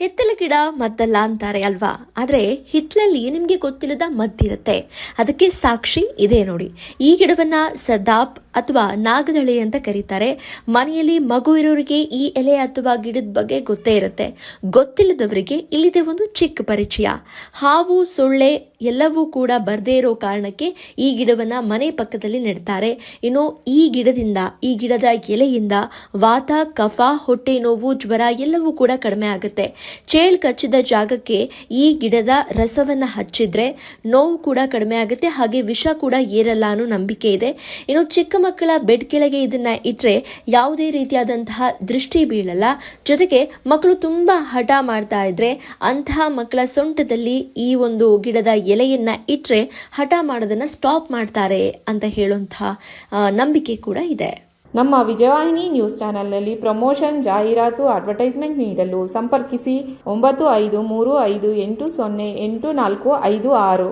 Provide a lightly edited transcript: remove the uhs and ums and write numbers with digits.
ಹಿತ್ತಲ ಗಿಡ ಮದ್ದಲ್ಲ ಅಂತಾರೆ ಅಲ್ವಾ. ಆದರೆ ಹಿತ್ತಲಲ್ಲಿ ನಿಮಗೆ ಗೊತ್ತಿಲ್ಲದ ಮದ್ದಿರುತ್ತೆ. ಅದಕ್ಕೆ ಸಾಕ್ಷಿ ಇದೆ ನೋಡಿ. ಈ ಗಿಡವನ್ನ ಸದಾಪ್ ಅಥವಾ ನಾಗದಳಿ ಅಂತ ಕರೀತಾರೆ. ಮನೆಯಲ್ಲಿ ಮಗು ಇರೋರಿಗೆ ಈ ಎಲೆ ಅಥವಾ ಗಿಡದ ಬಗ್ಗೆ ಗೊತ್ತೇ ಇರುತ್ತೆ. ಗೊತ್ತಿಲ್ಲದವರಿಗೆ ಇಲ್ಲಿದೆ ಒಂದು ಚಿಕ್ಕ ಪರಿಚಯ. ಹಾವು ಸೊಳ್ಳೆ ಎಲ್ಲವೂ ಕೂಡ ಬರ್ದೇ ಇರೋ ಕಾರಣಕ್ಕೆ ಈ ಗಿಡವನ್ನ ಮನೆ ಪಕ್ಕದಲ್ಲಿ ನೆಡ್ತಾರೆ. ಇನ್ನು ಈ ಗಿಡದ ಎಲೆಯಿಂದ ವಾತ, ಕಫ, ಹೊಟ್ಟೆ ನೋವು, ಜ್ವರ ಎಲ್ಲವೂ ಕೂಡ ಕಡಿಮೆ ಆಗುತ್ತೆ. ಚೇಳು ಕಚ್ಚಿದ ಜಾಗಕ್ಕೆ ಈ ಗಿಡದ ರಸವನ್ನ ಹಚ್ಚಿದ್ರೆ ನೋವು ಕೂಡ ಕಡಿಮೆ ಆಗುತ್ತೆ, ಹಾಗೆ ವಿಷ ಕೂಡ ಏರಲ್ಲ ಅನ್ನೋ ನಂಬಿಕೆ ಇದೆ. ಇನ್ನು ಚಿಕ್ಕ ಮಕ್ಕಳ ಬೆಡ್ ಕೆಳಗೆ ಇದನ್ನ ಇಟ್ರೆ ಯಾವುದೇ ರೀತಿಯಾದಂತಹ ದೃಷ್ಟಿ ಬೀಳಲ್ಲ. ಜೊತೆಗೆ ಮಕ್ಕಳು ತುಂಬಾ ಹಠ ಮಾಡ್ತಾ ಇದ್ರೆ ಅಂತಹ ಮಕ್ಕಳ ಸೊಂಟದಲ್ಲಿ ಈ ಒಂದು ಗಿಡದ ಎಲೆಯನ್ನ ಇಟ್ರೆ ಹಠ ಮಾಡೋದನ್ನ ಸ್ಟಾಪ್ ಮಾಡ್ತಾರೆ ಅಂತ ಹೇಳುವಂತಹ ನಂಬಿಕೆ ಕೂಡ ಇದೆ. ನಮ್ಮ ವಿಜಯವಾಹಿನಿ ನ್ಯೂಸ್ ಚಾನೆಲ್ನಲ್ಲಿ ಪ್ರಮೋಷನ್, ಜಾಹೀರಾತು, ಅಡ್ವರ್ಟೈಸ್ಮೆಂಟ್ ನೀಡಲು ಸಂಪರ್ಕಿಸಿ 9535808456.